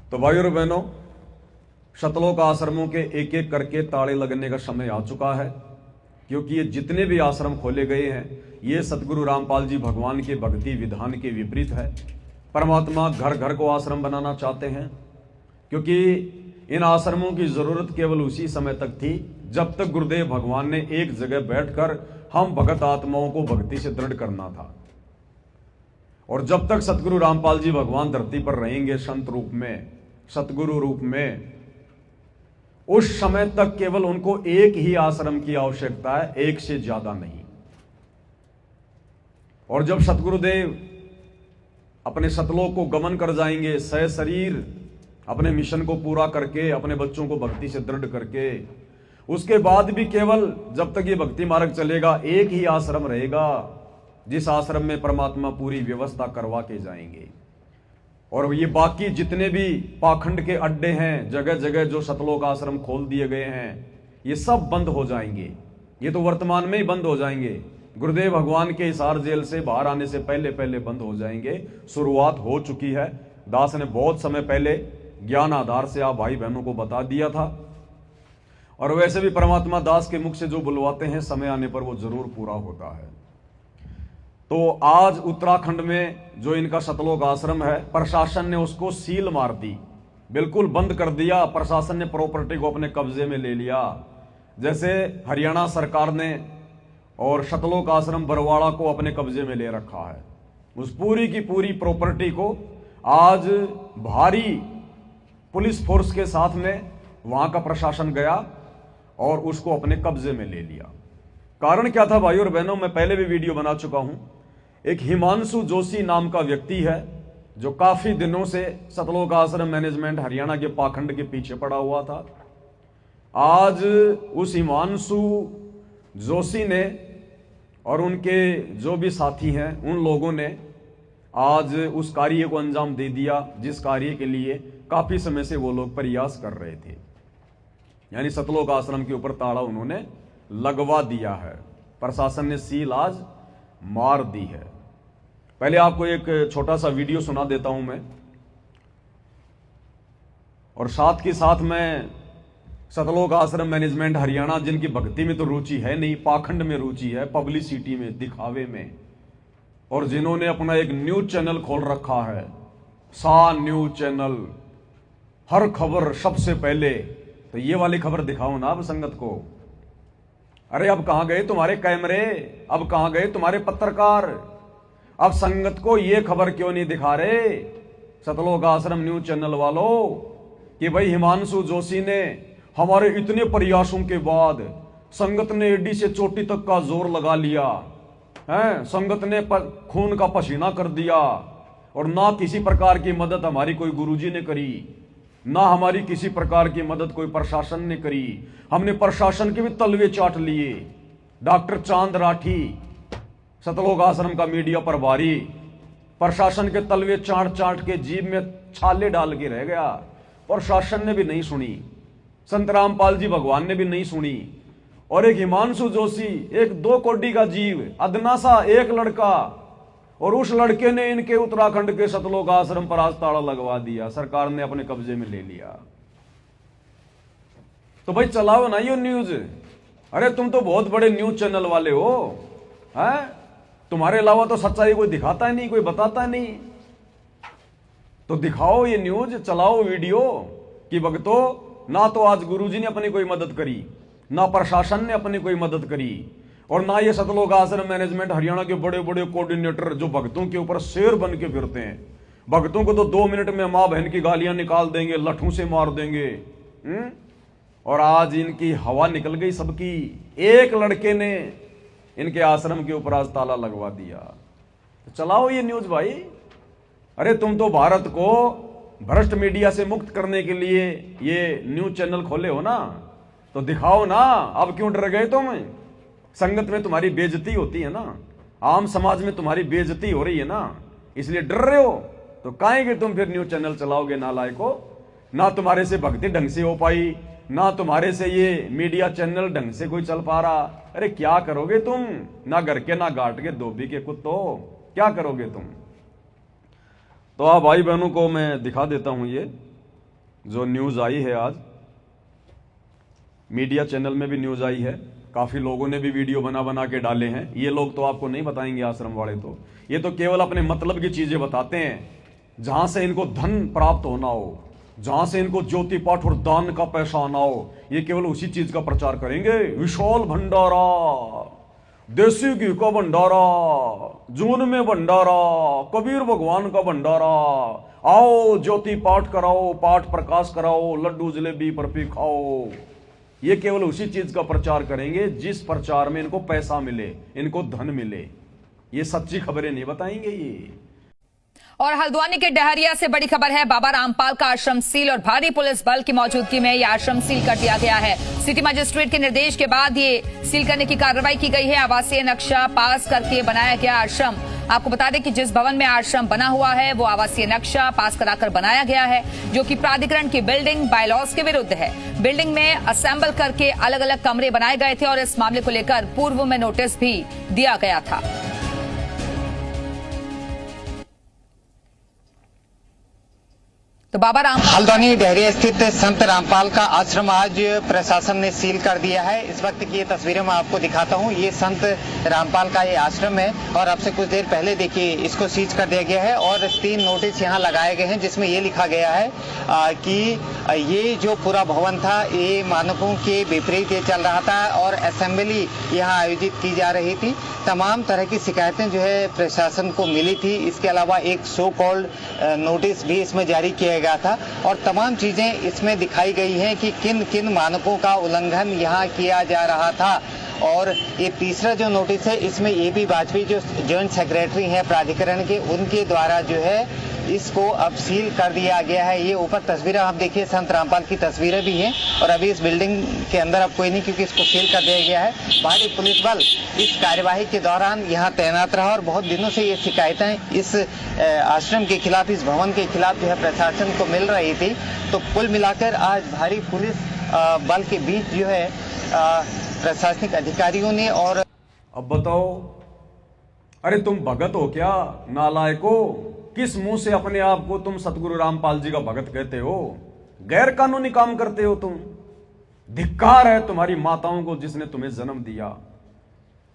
तो भाइयों और बहनों, शतलोक आश्रमों के एक एक करके ताले लगने का समय आ चुका है, क्योंकि ये जितने भी आश्रम खोले गए हैं ये सतगुरु रामपाल जी भगवान के भक्ति विधान के विपरीत है। परमात्मा घर घर को आश्रम बनाना चाहते हैं, क्योंकि इन आश्रमों की जरूरत केवल उसी समय तक थी जब तक गुरुदेव भगवान ने एक जगह बैठकर हम भगत आत्माओं को भक्ति से दृढ़ करना था। और जब तक सतगुरु रामपाल जी भगवान धरती पर रहेंगे संत रूप में, सतगुरु रूप में, उस समय तक केवल उनको एक ही आश्रम की आवश्यकता है, एक से ज्यादा नहीं। और जब सतगुरुदेव अपने सतलोक को गमन कर जाएंगे, सशरीर अपने मिशन को पूरा करके, अपने बच्चों को भक्ति से दृढ़ करके, उसके बाद भी केवल जब तक ये भक्ति मार्ग चलेगा एक ही आश्रम रहेगा, जिस आश्रम में परमात्मा पूरी व्यवस्था करवा के जाएंगे। और ये बाकी जितने भी पाखंड के अड्डे हैं, जगह जगह जो सतलोक आश्रम खोल दिए गए हैं, ये सब बंद हो जाएंगे। ये तो वर्तमान में ही बंद हो जाएंगे, गुरुदेव भगवान के हिसार जेल से बाहर आने से पहले पहले बंद हो जाएंगे। शुरुआत हो चुकी है। दास ने बहुत समय पहले ज्ञान आधार से आप भाई बहनों को बता दिया था, और वैसे भी परमात्मा दास के मुख से जो बुलवाते हैं समय आने पर वो जरूर पूरा होता है। तो आज उत्तराखंड में जो इनका सतलोक आश्रम है, प्रशासन ने उसको सील मार दी, बिल्कुल बंद कर दिया। प्रशासन ने प्रॉपर्टी को अपने कब्जे में ले लिया। जैसे हरियाणा सरकार ने और सतलोक आश्रम बरवाड़ा को अपने कब्जे में ले रखा है, उस पूरी की पूरी प्रॉपर्टी को आज भारी पुलिस फोर्स के साथ में वहां का प्रशासन गया और उसको अपने कब्जे में ले लिया। कारण क्या था भाइयों और बहनों, मैं पहले भी वीडियो बना चुका हूं। एक हिमांशु जोशी नाम का व्यक्ति है जो काफी दिनों से सतलोक आश्रम मैनेजमेंट हरियाणा के पाखंड के पीछे पड़ा हुआ था। आज उस हिमांशु जोशी ने और उनके जो भी साथी हैं, उन लोगों ने आज उस कार्य को अंजाम दे दिया जिस कार्य के लिए काफी समय से वो लोग प्रयास कर रहे थे। यानी सतलोक आश्रम के ऊपर ताला उन्होंने लगवा दिया है। प्रशासन ने सील आज मार दी है। पहले आपको एक छोटा सा वीडियो सुना देता हूं मैं, और साथ के साथ मैं सतलोक आश्रम मैनेजमेंट हरियाणा, जिनकी भक्ति में तो रुचि है नहीं, पाखंड में रुचि है, पब्लिसिटी में, दिखावे में, और जिन्होंने अपना एक न्यूज चैनल खोल रखा है, सा न्यूज चैनल, हर खबर सबसे पहले, तो ये वाली खबर दिखाओ ना अब संगत को। अरे अब कहां गए तुम्हारे कैमरे, अब कहां गए तुम्हारे पत्रकार? अब संगत को ये खबर क्यों नहीं दिखा रहे सतलोक आश्रम न्यूज चैनल वालों कि भाई हिमांशु जोशी ने हमारे इतने प्रयासों के बाद संगत ने एडी से चोटी तक का जोर लगा लिया है, संगत ने खून का पसीना कर दिया, और ना किसी प्रकार की मदद हमारी कोई गुरुजी ने करी, ना हमारी किसी प्रकार की मदद कोई प्रशासन ने करी। हमने प्रशासन के भी तलवे चाट लिए। डॉक्टर चांद राठी, सतलोक आश्रम का मीडिया प्रभारी, प्रशासन के तलवे चाट चाट के जीभ में छाले डाल के रह गया। प्रशासन ने भी नहीं सुनी, संत रामपाल जी भगवान ने भी नहीं सुनी। और एक हिमांशु जोशी, एक 2 कोड़ी का जीव, अदना सा एक लड़का, और उस लड़के ने इनके उत्तराखंड के सतलोक आश्रम पर आज ताला लगवा दिया, सरकार ने अपने कब्जे में ले लिया। तो भाई चलाओ ना ये न्यूज। अरे तुम तो बहुत बड़े न्यूज चैनल वाले हो, हैं? तुम्हारे अलावा तो सच्चाई कोई दिखाता ही नहीं, कोई बताता नहीं। तो दिखाओ ये न्यूज, चलाओ वीडियो कि भक्तों, ना तो आज गुरुजी ने अपनी कोई मदद करी, ना प्रशासन ने अपनी कोई मदद करी, और ना ये सतलोक आश्रम मैनेजमेंट हरियाणा के बड़े बड़े कोऑर्डिनेटर जो भक्तों के ऊपर शेर बन के फिरते हैं। भक्तों को तो 2 मिनट में मां बहन की गालियां निकाल देंगे, लठों से मार देंगे। और आज इनकी हवा निकल गई सबकी। एक लड़के ने इनके आश्रम के ऊपर आज ताला लगवा दिया। तो चलाओ ये न्यूज भाई। अरे तुम तो भारत को भ्रष्ट मीडिया से मुक्त करने के लिए ये न्यूज चैनल खोले हो ना, तो दिखाओ ना। अब क्यों डर गए तुम? संगत में तुम्हारी बेइज्जती होती है ना, आम समाज में तुम्हारी बेइज्जती हो रही है ना, इसलिए डर रहे हो। तो काहे कि तुम फिर न्यूज चैनल चलाओगे नालायको? ना तुम्हारे से भक्ति ढंग से हो पाई, ना तुम्हारे से ये मीडिया चैनल ढंग से कोई चल पा रहा। अरे क्या करोगे तुम? ना घर के ना घाट के धोबी के कुत्तों, क्या करोगे तुम? तो आप भाई बहनों को मैं दिखा देता हूं ये जो न्यूज़ आई है आज, मीडिया चैनल में भी न्यूज़ आई है, काफ़ी लोगों ने भी वीडियो बना बना के डाले हैं। ये लोग तो आपको नहीं बताएंगे, आश्रम वाले तो ये तो केवल अपने मतलब की चीज़ें बताते हैं, जहां से इनको धन प्राप्त होना हो, जहां से इनको ज्योति पाठ और दान का पैसा आना हो, ये केवल उसी चीज का प्रचार करेंगे। विशाल भंडारा, देसी घी का भंडारा, जून में भंडारा, कबीर भगवान का भंडारा, आओ ज्योति पाठ कराओ, पाठ प्रकाश कराओ, लड्डू जलेबी बर्फी खाओ। ये केवल उसी चीज का प्रचार करेंगे जिस प्रचार में इनको पैसा मिले, इनको धन मिले। ये सच्ची खबरें नहीं बताएंगे ये। और हल्द्वानी के डहरिया से बड़ी खबर है, बाबा रामपाल का आश्रम सील और भारी पुलिस बल की मौजूदगी में यह आश्रम सील कर दिया गया है। सिटी मजिस्ट्रेट के निर्देश के बाद ये सील करने की कार्रवाई की गई है। आवासीय नक्शा पास करके बनाया गया आश्रम। आपको बता दें कि जिस भवन में आश्रम बना हुआ है वो आवासीय नक्शा पास कराकर बनाया गया है, जो कि प्राधिकरण की बिल्डिंग बायलॉज के विरुद्ध है। बिल्डिंग में असेंबल करके अलग अलग कमरे बनाए गए थे और इस मामले को लेकर पूर्व में नोटिस भी दिया गया था। तो बाबा रामपाल हल्द्वानी डहरिया स्थित संत रामपाल का आश्रम आज प्रशासन ने सील कर दिया है। इस वक्त की ये तस्वीरें मैं आपको दिखाता हूँ। ये संत रामपाल का ये आश्रम है और अब से कुछ देर पहले देखिए इसको सीज कर दिया गया है और 3 नोटिस यहाँ लगाए गए हैं, जिसमें ये लिखा गया है कि ये जो पूरा भवन था ये मानकों के विपरीत ये चल रहा था और असेंबली यहाँ आयोजित की जा रही थी। तमाम तरह की शिकायतें जो है प्रशासन को मिली थी। इसके अलावा एक सो कॉल्ड नोटिस भी इसमें जारी किया गया था और तमाम चीजें इसमें दिखाई गई हैं कि किन किन मानकों का उल्लंघन यहाँ किया जा रहा था। और ये तीसरा जो नोटिस है इसमें ये भी वाजपेयी जो जॉइंट सेक्रेटरी हैं प्राधिकरण के, उनके द्वारा जो है इसको अब सील कर दिया गया है। ये ऊपर तस्वीरें आप देखिए, संत रामपाल की तस्वीरें भी हैं और अभी इस बिल्डिंग के अंदर अब कोई नहीं, क्योंकि इसको सील कर दिया गया है। भारी पुलिस बल इस कार्यवाही के दौरान यहाँ तैनात रहा और बहुत दिनों से ये शिकायतें इस आश्रम के खिलाफ, इस भवन के खिलाफ जो है प्रशासन को मिल रही थी। तो कुल मिलाकर आज भारी पुलिस बल के बीच जो है प्रशासनिक अधिकारियों ने और अब बताओ, अरे तुम भगत हो क्या नालायको? किस मुंह से अपने आप को तुम सतगुरु रामपाल जी का भगत कहते हो? गैर कानूनी काम करते हो तुम। धिक्कार है तुम्हारी माताओं को जिसने तुम्हें जन्म दिया।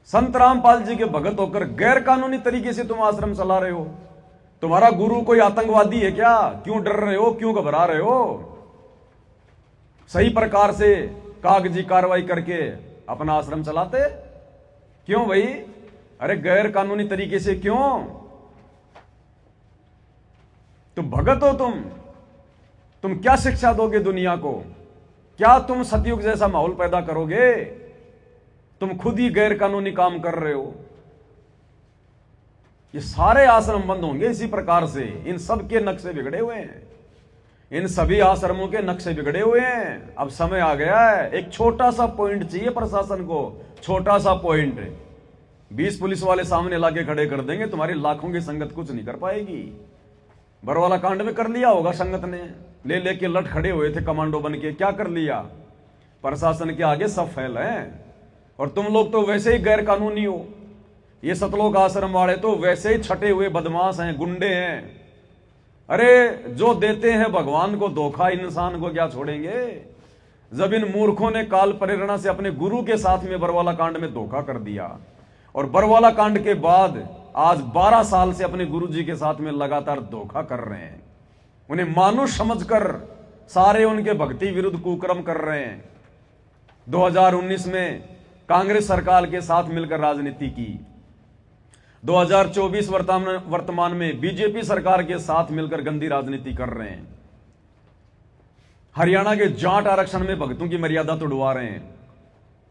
संत रामपाल जी के भगत होकर गैर कानूनी तरीके से तुम आश्रम चला रहे हो। तुम्हारा गुरु कोई आतंकवादी है क्या? क्यों डर रहे हो, क्यों घबरा रहे हो? सही प्रकार से कागजी कार्रवाई करके अपना आश्रम चलाते क्यों भाई? अरे गैर कानूनी तरीके से क्यों? तुम भगत हो तुम क्या शिक्षा दोगे दुनिया को? क्या तुम सतयुग जैसा माहौल पैदा करोगे? तुम खुद ही गैर कानूनी काम कर रहे हो। ये सारे आश्रम बंद होंगे इसी प्रकार से। इन सब के नक्शे बिगड़े हुए हैं, इन सभी आश्रमों के नक्शे बिगड़े हुए हैं। अब समय आ गया है, एक छोटा सा पॉइंट चाहिए प्रशासन को, छोटा सा पॉइंट। 20 पुलिस वाले सामने लाके खड़े कर देंगे, तुम्हारी लाखों की संगत कुछ नहीं कर पाएगी। बरवाला कांड में कर लिया होगा संगत ने, ले लेके लट खड़े हुए थे कमांडो बन के, क्या कर लिया? प्रशासन के आगे सब फेल हैं। और तुम लोग तो वैसे ही गैर कानूनी हो। ये सतलोक आश्रम वाले तो वैसे ही छटे हुए बदमाश हैं, गुंडे हैं। अरे जो देते हैं भगवान को धोखा, इंसान को क्या छोड़ेंगे? जब इन मूर्खों ने काल प्रेरणा से अपने गुरु के साथ में बरवाला कांड में धोखा कर दिया और बरवाला कांड के बाद आज 12 साल से अपने गुरु जी के साथ में लगातार धोखा कर रहे हैं, उन्हें मानुष समझकर सारे उनके भक्ति विरुद्ध कुकर्म कर रहे हैं। 2019 में कांग्रेस सरकार के साथ मिलकर राजनीति की, 2024 वर्तमान में बीजेपी सरकार के साथ मिलकर गंदी राजनीति कर रहे हैं। हरियाणा के जाट आरक्षण में भक्तों की मर्यादा तोड़वा रहे हैं,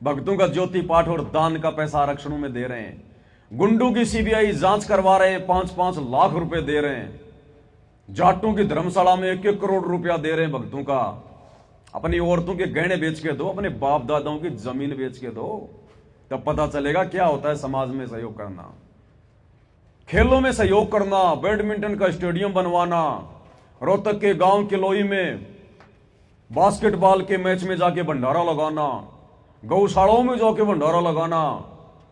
भक्तों का ज्योति पाठ और दान का पैसा आरक्षणों में दे रहे हैं। गुंडों की सीबीआई जांच करवा रहे हैं, 5-5 लाख रुपए दे रहे हैं। जाटों की धर्मशाला में 1-1 करोड़ रुपया दे रहे हैं भक्तों का। अपनी औरतों के गहने बेच के दो, अपने बाप दादाओं की जमीन बेच के दो, तब पता चलेगा क्या होता है समाज में सहयोग करना, खेलों में सहयोग करना, बैडमिंटन का स्टेडियम बनवाना, रोहतक के गांव किलोई में बास्केटबॉल के मैच में जाके भंडारा लगाना, गौशालाओं में जाके भंडारा लगाना,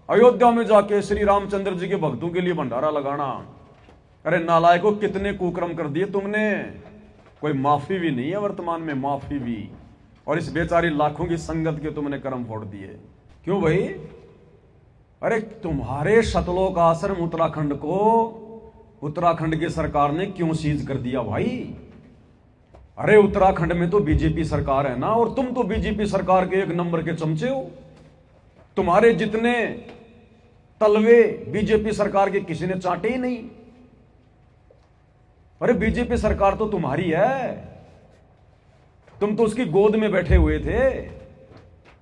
अयोध्या में जाके श्री रामचंद्र जी के भक्तों के लिए भंडारा लगाना। अरे नालायकों, कितने कुकर्म कर दिए तुमने। कोई माफी भी नहीं है वर्तमान में, माफी भी। और इस बेचारी लाखों की संगत के तुमने कर्म फोड़ दिए। क्यों भाई? अरे तुम्हारे सतलोक आश्रम उत्तराखंड को उत्तराखंड की सरकार ने क्यों सीज कर दिया भाई? अरे उत्तराखंड में तो बीजेपी सरकार है ना, और तुम तो बीजेपी सरकार के 1 नंबर के चमचे हो। तुम्हारे जितने तलवे बीजेपी सरकार के किसी ने चाटे ही नहीं। अरे बीजेपी सरकार तो तुम्हारी है, तुम तो उसकी गोद में बैठे हुए थे।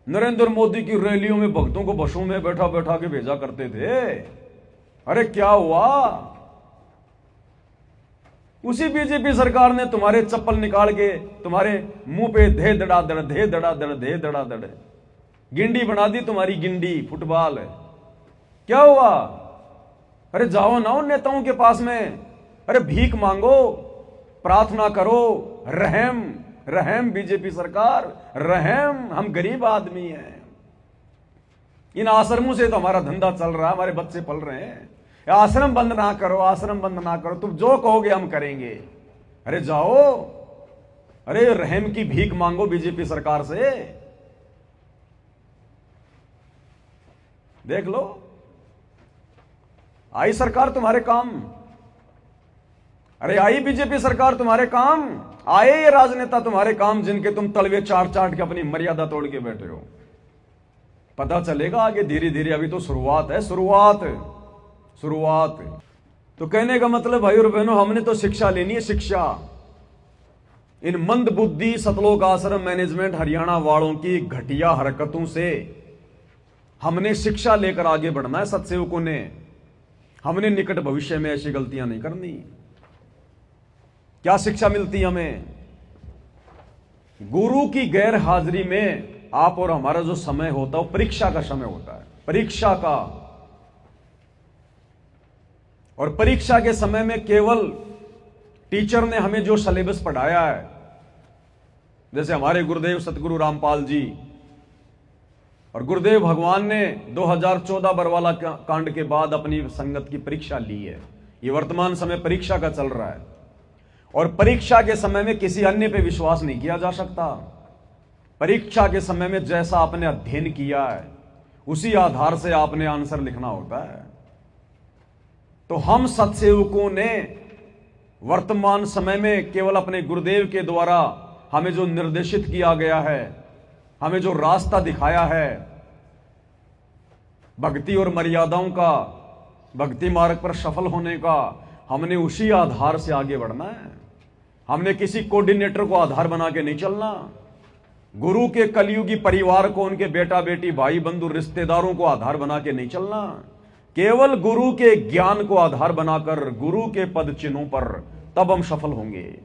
नरेंद्र मोदी की रैलियों में भक्तों को बसों में बैठा बैठा के भेजा करते थे। अरे क्या हुआ? उसी बीजेपी सरकार ने तुम्हारे चप्पल निकाल के तुम्हारे मुंह पे धे धड़ाधड़ धे धड़ाधड़ धे धड़ाधड़ गिंडी बना दी, तुम्हारी गिंडी फुटबॉल। क्या हुआ? अरे जाओ ना उन नेताओं के पास में, अरे भीख मांगो, प्रार्थना करो, रहम रहम बीजेपी सरकार, रहम। हम गरीब आदमी हैं, इन आश्रमों से तो हमारा धंधा चल रहा है, हमारे बच्चे पल रहे हैं। आश्रम बंद ना करो, आश्रम बंद ना करो, तुम जो कहोगे हम करेंगे। अरे जाओ, अरे रहम की भीख मांगो बीजेपी सरकार से। देख लो, आई सरकार तुम्हारे काम। अरे आई बीजेपी सरकार तुम्हारे काम, आए ये राजनेता तुम्हारे काम, जिनके तुम तलवे चाट चाट के अपनी मर्यादा तोड़ के बैठे हो। पता चलेगा आगे धीरे धीरे, अभी तो शुरुआत है, शुरुआत। तो कहने का मतलब भाई और बहनों, हमने तो शिक्षा लेनी है, शिक्षा। इन मंद बुद्धि सतलोक आश्रम मैनेजमेंट हरियाणा वालों की घटिया हरकतों से हमने शिक्षा लेकर आगे बढ़ना है। सत्सेवकों ने, हमने निकट भविष्य में ऐसी गलतियां नहीं करनी। क्या शिक्षा मिलती हमें? गुरु की गैर हाजिरी में आप और हमारा जो समय होता है वो परीक्षा का समय होता है, परीक्षा का। और परीक्षा के समय में केवल टीचर ने हमें जो सिलेबस पढ़ाया है, जैसे हमारे गुरुदेव सतगुरु रामपाल जी और गुरुदेव भगवान ने 2014 बरवाला कांड के बाद अपनी संगत की परीक्षा ली है। ये वर्तमान समय परीक्षा का चल रहा है, और परीक्षा के समय में किसी अन्य पे विश्वास नहीं किया जा सकता। परीक्षा के समय में जैसा आपने अध्ययन किया है उसी आधार से आपने आंसर लिखना होता है। तो हम सत्सेवकों ने वर्तमान समय में केवल अपने गुरुदेव के द्वारा हमें जो निर्देशित किया गया है, हमें जो रास्ता दिखाया है भक्ति और मर्यादाओं का, भक्ति मार्ग पर सफल होने का, हमने उसी आधार से आगे बढ़ना है। हमने किसी कोऑर्डिनेटर को आधार बना के नहीं चलना। गुरु के कलयुगी परिवार को, उनके बेटा बेटी भाई बंधु रिश्तेदारों को आधार बना के नहीं चलना। केवल गुरु के ज्ञान को आधार बनाकर गुरु के पद चिन्हों पर, तब हम सफल होंगे।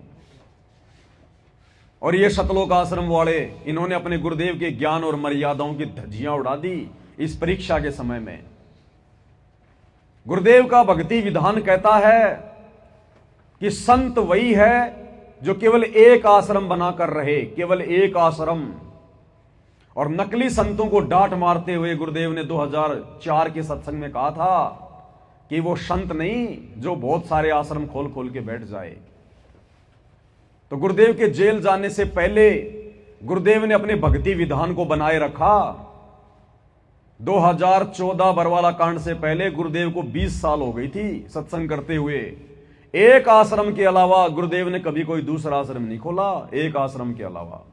और ये सतलोक आश्रम वाले, इन्होंने अपने गुरुदेव के ज्ञान और मर्यादाओं की धज्जियां उड़ा दी इस परीक्षा के समय में। गुरुदेव का भक्ति विधान कहता है कि संत वही है जो केवल एक आश्रम बनाकर रहे, केवल एक आश्रम। और नकली संतों को डांट मारते हुए गुरुदेव ने 2004 के सत्संग में कहा था कि वो संत नहीं जो बहुत सारे आश्रम खोल खोल के बैठ जाए। तो गुरुदेव के जेल जाने से पहले गुरुदेव ने अपने भक्ति विधान को बनाए रखा। 2014 बरवाला कांड से पहले गुरुदेव को 20 साल हो गई थी सत्संग करते हुए। एक आश्रम के अलावा गुरुदेव ने कभी कोई दूसरा आश्रम नहीं खोला, एक आश्रम के अलावा।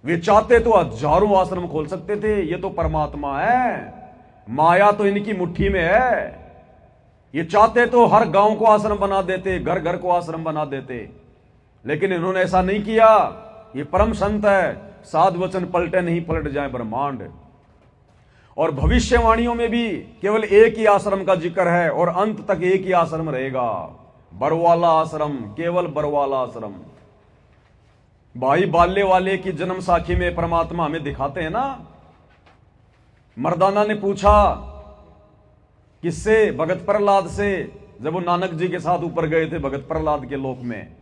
वे चाहते तो हजारों आश्रम खोल सकते थे। ये तो परमात्मा है, माया तो इनकी मुट्ठी में है। ये चाहते तो हर गांव को आश्रम बना देते, घर घर को आश्रम बना देते, लेकिन इन्होंने ऐसा नहीं किया। ये परम संत है, साध वचन पलटे नहीं पलट जाए ब्रह्मांड। और भविष्यवाणियों में भी केवल एक ही आश्रम का जिक्र है और अंत तक एक ही आश्रम रहेगा, बरवाला आश्रम, केवल बरवाला आश्रम। भाई बाल्य वाले की जन्म साखी में परमात्मा हमें दिखाते हैं ना। मर्दाना ने पूछा किससे? भगत प्रहलाद से। जब वो नानक जी के साथ ऊपर गए थे भगत प्रहलाद के लोक में,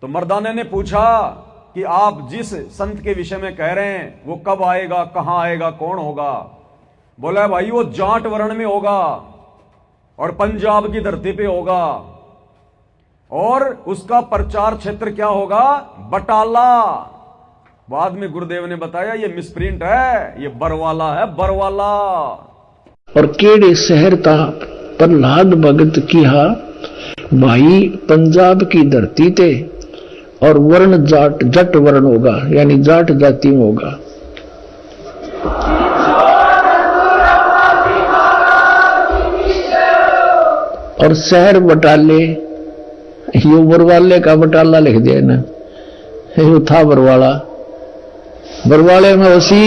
तो मर्दाने ने पूछा कि आप जिस संत के विषय में कह रहे हैं वो कब आएगा, कहां आएगा, कौन होगा? बोला भाई वो जाट वर्ण में होगा और पंजाब की धरती पे होगा। और उसका प्रचार क्षेत्र क्या होगा? बटाला। बाद में गुरुदेव ने बताया ये मिसप्रिंट है, ये बरवाला है, बरवाला। और केड़े शहर का प्रहलाद भगत किया भाई पंजाब की धरती ते, और वर्ण जाट जट वर्ण होगा, यानी जाट जाति में होगा। और शहर बटाले, यो बरवाले का बटाला लिख दिया ना, यो था बरवाला, बरवाले में उसी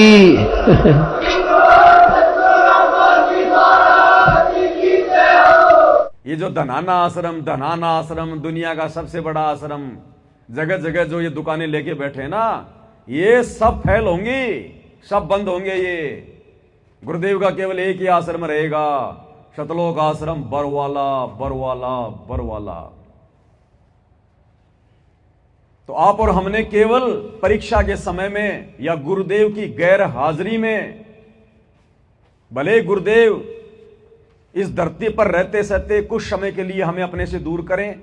ये जो धनाना आश्रम दुनिया का सबसे बड़ा आश्रम, जगह जगह जो ये दुकानें लेके बैठे ना, ये सब फेल होंगी, सब बंद होंगे। ये गुरुदेव का केवल एक ही आश्रम रहेगा, शतलोक आश्रम, बरवाला बरवाला बरवाला। तो आप और हमने केवल परीक्षा के समय में या गुरुदेव की गैर हाजिरी में, भले गुरुदेव इस धरती पर रहते सहते कुछ समय के लिए हमें अपने से दूर करें,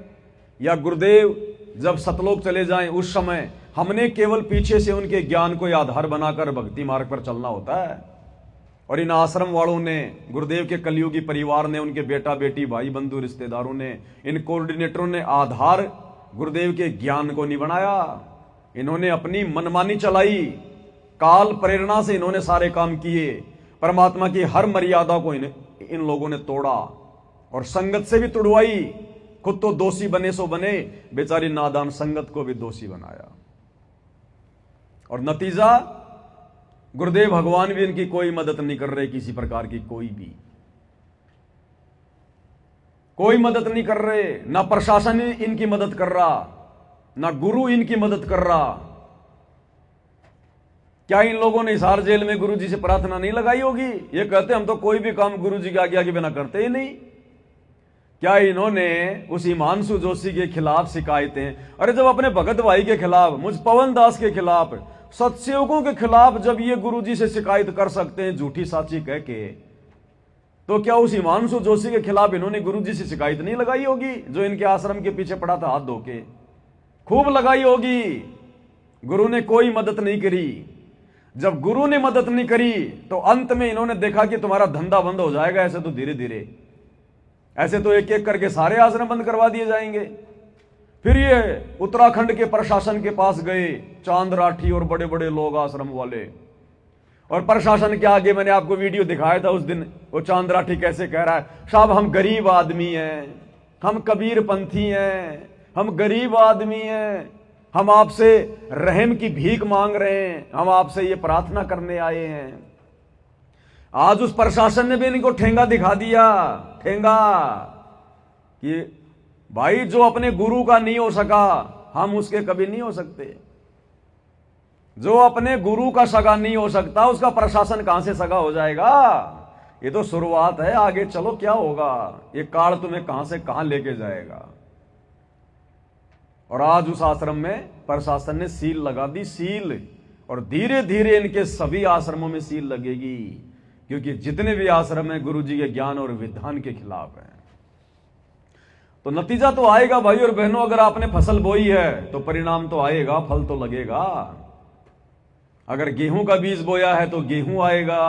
या गुरुदेव जब सतलोक चले जाएं उस समय हमने केवल पीछे से उनके ज्ञान को आधार बनाकर भक्ति मार्ग पर चलना होता है। और इन आश्रम वालों ने, गुरुदेव के कलयुगी परिवार ने, उनके बेटा बेटी भाई बंधु रिश्तेदारों ने, इन कोऑर्डिनेटरों ने आधार गुरुदेव के ज्ञान को नहीं बनाया। इन्होंने अपनी मनमानी चलाई, काल प्रेरणा से इन्होंने सारे काम किए, परमात्मा की हर मर्यादा को इन लोगों ने तोड़ा और संगत से भी तुड़वाई। खुद तो दोषी बने सो बने, बेचारी नादान संगत को भी दोषी बनाया। और नतीजा, गुरुदेव भगवान भी इनकी कोई मदद नहीं कर रहे, किसी प्रकार की कोई मदद नहीं कर रहे। ना प्रशासन इनकी मदद कर रहा, ना गुरु इनकी मदद कर रहा। क्या इन लोगों ने हिसार जेल में गुरु जी से प्रार्थना नहीं लगाई होगी? ये कहते हम तो कोई भी काम गुरु जी की आज्ञा के बिना करते ही नहीं। क्या इन्होंने उस हिमांशु जोशी के खिलाफ शिकायतें, अरे जब अपने भगत भाई के खिलाफ, मुझ पवन दास के खिलाफ, सत्सेवकों के खिलाफ जब ये गुरु जी से शिकायत कर सकते हैं झूठी साची कह के, तो क्या उस हिमांशु जोशी के खिलाफ इन्होंने गुरु जी से शिकायत नहीं लगाई होगी? जो इनके आश्रम के पीछे पड़ा था हाथ धो के, खूब लगाई होगी। गुरु ने कोई मदद नहीं करी। जब गुरु ने मदद नहीं करी तो अंत में इन्होंने देखा कि तुम्हारा धंधा बंद हो जाएगा, ऐसे तो धीरे धीरे, ऐसे तो एक एक करके सारे आश्रम बंद करवा दिए जाएंगे। फिर ये उत्तराखंड के प्रशासन के पास गए, चांद राठी और बड़े बड़े लोग आश्रम वाले, और प्रशासन के आगे मैंने आपको वीडियो दिखाया था उस दिन, वो चांद राठी कैसे कह रहा है, साहब हम गरीब आदमी हैं, हम कबीर पंथी हैं, हम गरीब आदमी हैं, हम आपसे रहम की भीख मांग रहे हैं, हम आपसे ये प्रार्थना करने आए हैं। आज उस प्रशासन ने भी इनको ठेंगा दिखा दिया, ठेंगा कि भाई जो अपने गुरु का नहीं हो सका, हम उसके कभी नहीं हो सकते। जो अपने गुरु का सगा नहीं हो सकता, उसका प्रशासन कहां से सगा हो जाएगा? ये तो शुरुआत है, आगे चलो क्या होगा, ये काल तुम्हें कहां से कहां लेके जाएगा। और आज उस आश्रम में प्रशासन ने सील लगा दी, सील, और धीरे धीरे इनके सभी आश्रमों में सील लगेगी, क्योंकि जितने भी आश्रम है गुरु जी के ज्ञान और विधान के खिलाफ है। तो नतीजा तो आएगा भाई और बहनों, अगर आपने फसल बोई है तो परिणाम तो आएगा, फल तो लगेगा। अगर गेहूं का बीज बोया है तो गेहूं आएगा,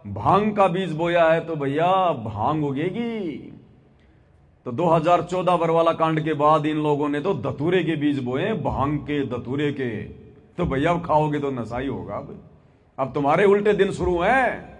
भांग का बीज बोया है तो भैया भांग उगेगी। तो 2014 बरवाला कांड के बाद इन लोगों ने तो धतूरे के बीज बोए, भांग के, धतूरे के, तो भैया अब खाओगे तो नशा ही होगा। अब तुम्हारे उल्टे दिन शुरू हैं।